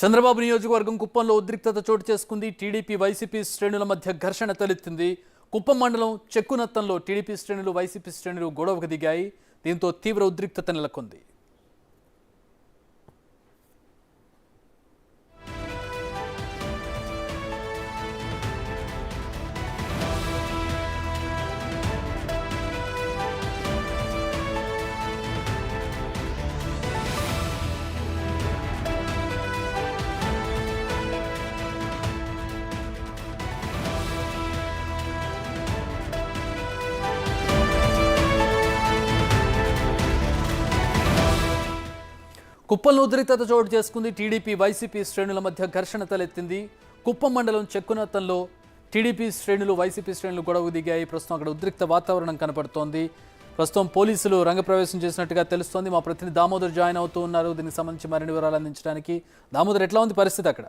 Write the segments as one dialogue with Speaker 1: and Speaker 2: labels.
Speaker 1: చంద్రబాబు నియోజకవర్గం కుప్పంలో ఉద్రిక్తత చోటు చేసుకుంది. టీడీపీ వైసీపీ శ్రేణుల మధ్య ఘర్షణ తలెత్తింది. కుప్పం మండలం చెక్కునత్తంలో టీడీపీ శ్రేణులు వైసీపీ శ్రేణులు గొడవకు దిగాయి. దీంతో తీవ్ర ఉద్రిక్తత నెలకొంది. కుప్పంలో ఉద్రిక్తత చోటు చేసుకుంది. టీడీపీ వైసీపీ శ్రేణుల మధ్య ఘర్షణ తలెత్తింది. కుప్పం మండలం చెక్కునత్తంలో టీడీపీ శ్రేణులు వైసీపీ శ్రేణులు గొడవకు దిగాయి. ప్రస్తుతం అక్కడ ఉద్రిక్త వాతావరణం కనపడుతోంది. ప్రస్తుతం పోలీసులు రంగప్రవేశం చేసినట్టుగా తెలుస్తోంది. మా ప్రతినిధి దామోదర్ జాయిన్ అవుతూ ఉన్నారు. దీనికి సంబంధించి మరిన్ని వివరాలు అందించడానికి. దామోదర్, ఎట్లా ఉంది పరిస్థితి అక్కడ?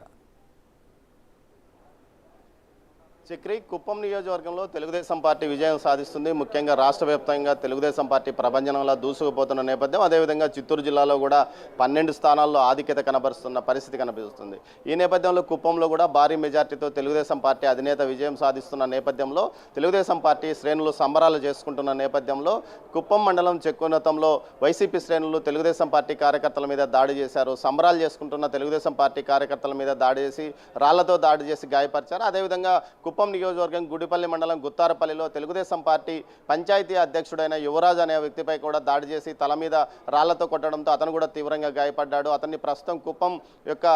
Speaker 2: చక్రి, కుప్పం నియోజకవర్గంలో తెలుగుదేశం పార్టీ విజయం సాధిస్తుంది. ముఖ్యంగా రాష్ట్ర వ్యాప్తంగా తెలుగుదేశం పార్టీ ప్రభంజనంలా దూసుకుపోతున్న నేపథ్యం. అదేవిధంగా చిత్తూరు జిల్లాలో కూడా 12 స్థానాల్లో ఆధిక్యత కనబరుస్తున్న పరిస్థితి కనిపిస్తుంది. ఈ నేపథ్యంలో కుప్పంలో కూడా భారీ మెజార్టీతో తెలుగుదేశం పార్టీ అధినేత విజయం సాధిస్తున్న నేపథ్యంలో తెలుగుదేశం పార్టీ శ్రేణులు సంబరాలు చేసుకుంటున్న నేపథ్యంలో కుప్పం మండలం చెక్కున్నతంలో వైసీపీ శ్రేణులు తెలుగుదేశం పార్టీ కార్యకర్తల మీద దాడి చేశారు. సంబరాలు చేసుకుంటున్న తెలుగుదేశం పార్టీ కార్యకర్తల మీద దాడి చేసి రాళ్లతో దాడి చేసి గాయపరిచారు. అదేవిధంగా కుప్పం నియోజకవర్గం గుడిపల్లి మండలం గుత్తారపల్లిలో తెలుగుదేశం పార్టీ పంచాయతీ అధ్యక్షుడైన యువరాజ్ అనే వ్యక్తిపై కూడా దాడి చేసి తల మీద రాళ్లతో కొట్టడంతో అతను కూడా తీవ్రంగా గాయపడ్డాడు. అతన్ని ప్రస్తుతం కుప్పం యొక్క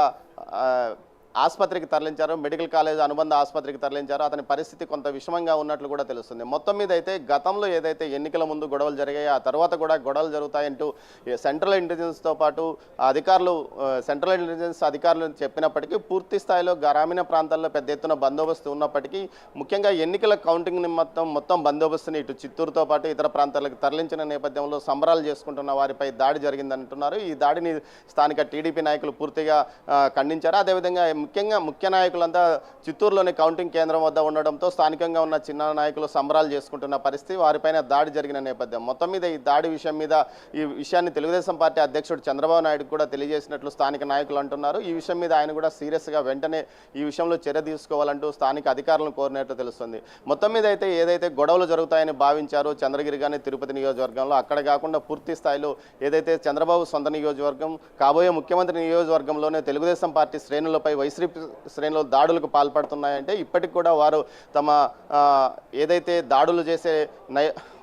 Speaker 2: ఆసుపత్రికి తరలించారు. మెడికల్ కాలేజ్ అనుబంధ ఆసుపత్రికి తరలించారు. అతని పరిస్థితి కొంత విషమంగా ఉన్నట్లు కూడా తెలుస్తుంది. మొత్తం మీద అయితే గతంలో ఏదైతే ఎన్నికల ముందు గొడవలు జరిగాయో ఆ తర్వాత కూడా గొడవలు జరుగుతాయంటూ సెంట్రల్ ఇంటెలిజెన్స్తో పాటు సెంట్రల్ ఇంటెలిజెన్స్ అధికారులు చెప్పినప్పటికీ పూర్తి స్థాయిలో గ్రామీణ ప్రాంతాల్లో పెద్ద ఎత్తున బందోబస్తు ఉన్నప్పటికీ ముఖ్యంగా ఎన్నికల కౌంటింగ్ నిమిత్తం మొత్తం బందోబస్తుని ఇటు చిత్తూరుతో పాటు ఇతర ప్రాంతాలకు తరలించిన నేపథ్యంలో సంబరాలు చేసుకుంటున్న వారిపై దాడి జరిగిందంటున్నారు. ఈ దాడిని స్థానిక టీడీపీ నాయకులు పూర్తిగా ఖండించారు. అదేవిధంగా ముఖ్యంగా ముఖ్య నాయకులంతా చిత్తూరులోని కౌంటింగ్ కేంద్రం వద్ద ఉండడంతో స్థానికంగా ఉన్న చిన్న నాయకులు సంబరాలు చేసుకుంటున్న పరిస్థితి, వారిపైన దాడి జరిగిన నేపథ్యం. మొత్తం మీద ఈ దాడి ఈ విషయాన్ని తెలుగుదేశం పార్టీ అధ్యక్షుడు చంద్రబాబు నాయుడు కూడా తెలియజేసినట్లు స్థానిక నాయకులు అంటున్నారు. ఈ విషయం మీద ఆయన కూడా సీరియస్గా వెంటనే ఈ విషయంలో చర్య తీసుకోవాలంటూ స్థానిక అధికారులను కోరినట్లు తెలుస్తుంది. మొత్తం మీద అయితే ఏదైతే గొడవలు జరుగుతాయని భావించారో చంద్రగిరి కానీ తిరుపతి నియోజకవర్గంలో, అక్కడ కాకుండా పూర్తి స్థాయిలో ఏదైతే చంద్రబాబు సొంత నియోజకవర్గం కాబోయే ముఖ్యమంత్రి నియోజకవర్గంలోనే తెలుగుదేశం పార్టీ శ్రేణులపై వైసీపీ శ్రేణులు దాడులకు పాల్పడుతున్నాయంటే ఇప్పటికి కూడా వారు తమ ఏదైతే దాడులు చేసే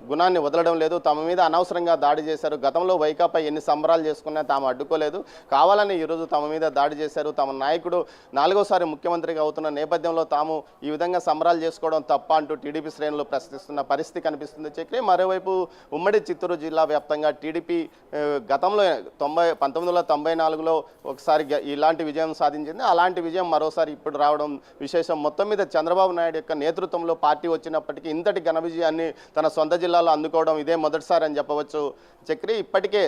Speaker 2: గుణాన్ని వదలడం లేదు. తమ మీద అనవసరంగా దాడి చేశారు. గతంలో వైకాపా ఎన్ని సంబరాలు చేసుకున్నా తాము అడ్డుకోలేదు. కావాలని ఈరోజు తమ మీద దాడి చేశారు. తమ నాయకుడు 4వసారి ముఖ్యమంత్రిగా అవుతున్న నేపథ్యంలో తాము ఈ విధంగా సంబరాలు చేసుకోవడం తప్ప అంటూ టీడీపీ శ్రేణులు ప్రశ్నిస్తున్న పరిస్థితి కనిపిస్తుంది. చక్రి, మరోవైపు ఉమ్మడి చిత్తూరు జిల్లా వ్యాప్తంగా టీడీపీ గతంలో 1994లో ఒకసారి ఇలాంటి విజయం సాధించింది. అలాంటి విజయం మరోసారి ఇప్పుడు రావడం విశేషం. మొత్తం మీద చంద్రబాబు నాయుడు యొక్క నేతృత్వంలో పార్టీ వచ్చినప్పటికీ ఇంతటి ఘన విజయాన్ని తన సొంత జిల్లాలో అందుకోవడం ఇదే మొదటిసారి అని చెప్పవచ్చు. చక్రి, ఇప్పటికే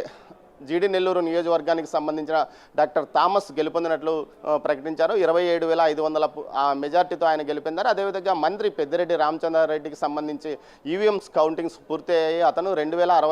Speaker 2: జీడి నెల్లూరు నియోజకవర్గానికి సంబంధించిన డాక్టర్ థామస్ గెలుపొందినట్లు ప్రకటించారు. 27,500 మెజార్టీతో ఆయన గెలిపొందారు. అదేవిధంగా మంత్రి పెద్దిరెడ్డి రామచంద్రారెడ్డికి సంబంధించి ఈవీఎంస్ కౌంటింగ్స్ పూర్తి అయ్యాయి. అతను 2,065